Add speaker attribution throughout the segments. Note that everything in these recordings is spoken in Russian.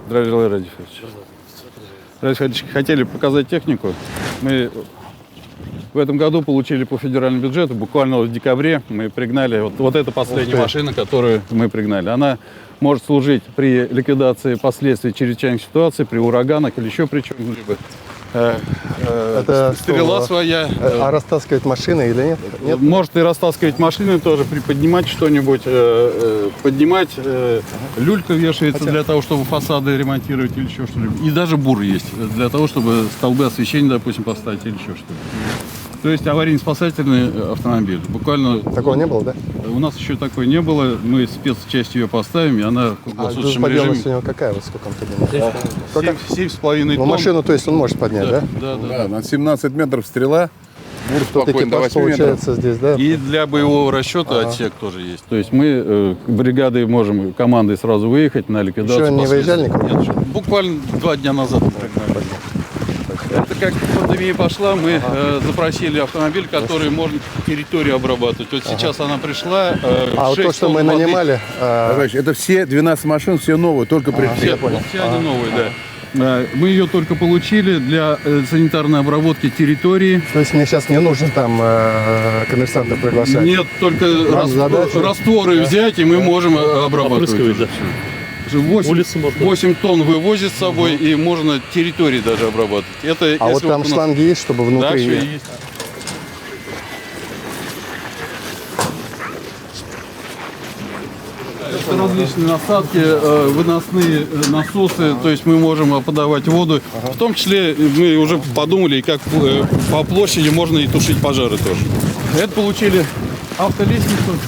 Speaker 1: Здравия желаю, Радий Федорович. Хотели показать технику. Мы в этом году получили по федеральному бюджету, буквально в декабре мы пригнали, вот эта последняя машина, которую мы пригнали. Она может служить при ликвидации последствий чрезвычайных ситуаций, при ураганах или еще при чем-либо.
Speaker 2: Это
Speaker 1: стрела своя.
Speaker 2: А растаскивать машины или нет? Нет?
Speaker 1: Может и растаскивать машины тоже, приподнимать что-нибудь, поднимать, люлька вешается для того, чтобы фасады ремонтировать или еще что-либо. И даже бур есть для того, чтобы столбы освещения, допустим, поставить или еще что-то. То есть аварийно-спасательный автомобиль. Буквально.
Speaker 2: Такого не было, да?
Speaker 1: У нас еще такой не было. Мы спецчасть ее поставим, и она в круглосуточном режиме.
Speaker 2: У него какая? Вот сколько он поднимает?
Speaker 1: 7,5
Speaker 2: тонн. Ну, машину, то есть, он может поднять, да?
Speaker 1: Да.
Speaker 3: На 17 метров стрела. Бур спокойно, до 8
Speaker 2: получается
Speaker 3: метров.
Speaker 2: Здесь, да?
Speaker 1: И для боевого расчета отсек тоже есть. То есть мы бригадой можем, командой сразу выехать на ликвидацию.
Speaker 2: Еще не выезжали никуда?
Speaker 1: Нет, буквально 2 дня назад. Это как пандемия пошла, мы запросили автомобиль, который может территорию обрабатывать. Вот сейчас она пришла.
Speaker 2: А вот то, что мы нанимали...
Speaker 3: Товарищ, это все 12 машин, все новые, только
Speaker 1: Все они новые, да. Мы ее только получили для санитарной обработки территории.
Speaker 2: То есть мне сейчас не нужно там коммерсанта приглашать?
Speaker 1: Нет, только растворы взять, и мы можем обрабатывать. 8 тонн вывозит с собой, и можно территории даже обрабатывать. Это,
Speaker 2: а вот там шланги есть, чтобы внутри?
Speaker 1: Да, все есть. Это различные насадки, выносные насосы, то есть мы можем подавать воду. В том числе мы уже подумали, как по площади можно и тушить пожары тоже. Это получили автолестницу.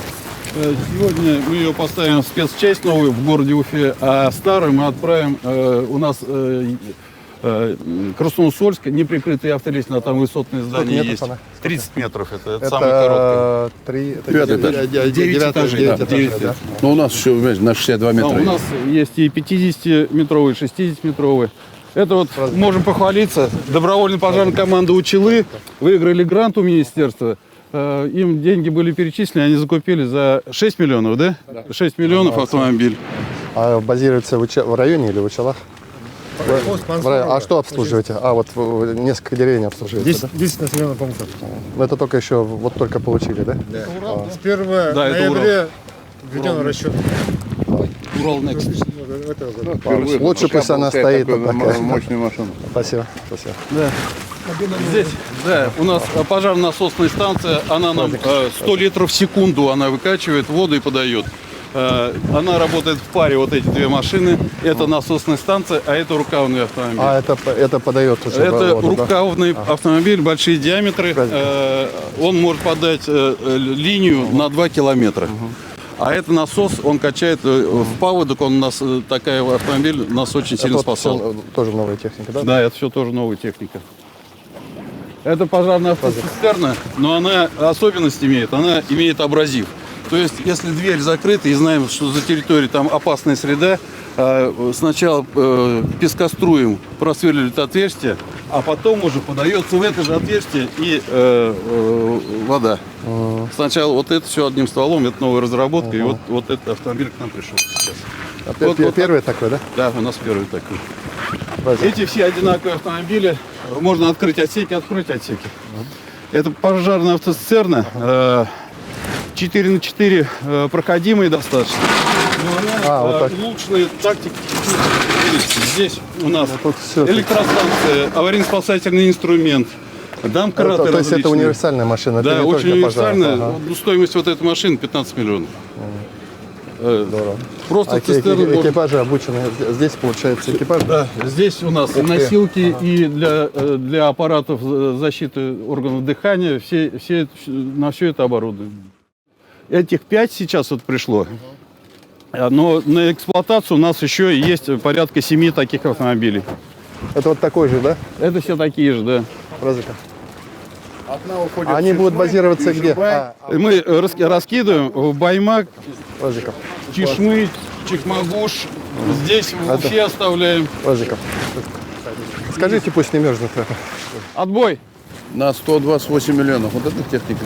Speaker 1: Сегодня мы ее поставим в спецчасть новую в городе Уфе, а старую мы отправим у нас Красноусольск, неприкрытая автолестница, а там высотное здание есть. 30 метров, это самое короткое. 9 этажей. Да.
Speaker 3: Но у нас еще на 62 метра.
Speaker 1: У нас есть и 50-метровые, и 60-метровые. Это вот можем похвалиться. Добровольная пожарная команда Училы выиграли грант у министерства. Им деньги были перечислены, они закупили за 6 миллионов, да? 6 миллионов автомобиль.
Speaker 2: А базируется в районе или в Учалах? А что обслуживаете? А, вот несколько деревень обслуживаете,
Speaker 4: 10 населенных пунктов.
Speaker 2: Это только еще, вот только получили, да?
Speaker 4: Да. С 1 ноября введен расчет.
Speaker 1: Урал Next.
Speaker 2: Лучше пусть она стоит.
Speaker 3: Мощная машина.
Speaker 2: Спасибо.
Speaker 1: Да. Здесь, да, у нас пожарно-насосная станция, она нам 100 литров в секунду она выкачивает воду и подает. Она работает в паре, вот эти две машины. Это насосная станция, а это рукавный автомобиль.
Speaker 2: А это подает уже
Speaker 1: это
Speaker 2: воду,
Speaker 1: рукавный автомобиль, большие диаметры. Он может подать линию на 2 километра. А это насос, он качает в паводок, он нас, такая автомобиль нас очень сильно спасал.
Speaker 2: Тоже новая техника, да?
Speaker 1: Да, это все тоже новая техника. Это пожарная автоцистерна, но она особенность имеет, она имеет абразив. То есть, если дверь закрыта и знаем, что за территорией там опасная среда, сначала пескоструем просверливает отверстие, а потом уже подается в это же отверстие и вода. Сначала вот это все одним стволом, это новая разработка, и вот этот автомобиль к нам пришел сейчас.
Speaker 2: Первый такой, да?
Speaker 1: Да, у нас первый такой. Эти все одинаковые автомобили, можно открыть отсеки, открыть отсеки. Это пожарная автоцистерна, 4х4 проходимые достаточно. Но она улучшенная тактика. Здесь у нас электростанция, аварийно-спасательный инструмент, домкраты.
Speaker 2: То есть это универсальная машина?
Speaker 1: Да, очень универсальная. Стоимость вот этой машины 15 миллионов.
Speaker 2: Здорово.
Speaker 1: Просто
Speaker 2: экипажи обучены. Здесь получается экипаж?
Speaker 1: Да, здесь у нас носилки и для аппаратов защиты органов дыхания, на все это оборудование. Этих 5 сейчас вот пришло, но на эксплуатацию у нас еще есть порядка 7 таких автомобилей.
Speaker 2: Это вот такой же, да?
Speaker 1: Это все такие же, да.
Speaker 2: Они будут базироваться где?
Speaker 1: Мы раскидываем в Баймак, Чешмы, Чекмагуш. Здесь в Уфе оставляем.
Speaker 2: Скажите, пусть не мерзнет.
Speaker 1: Отбой.
Speaker 3: На 128 миллионов. Вот эта техника.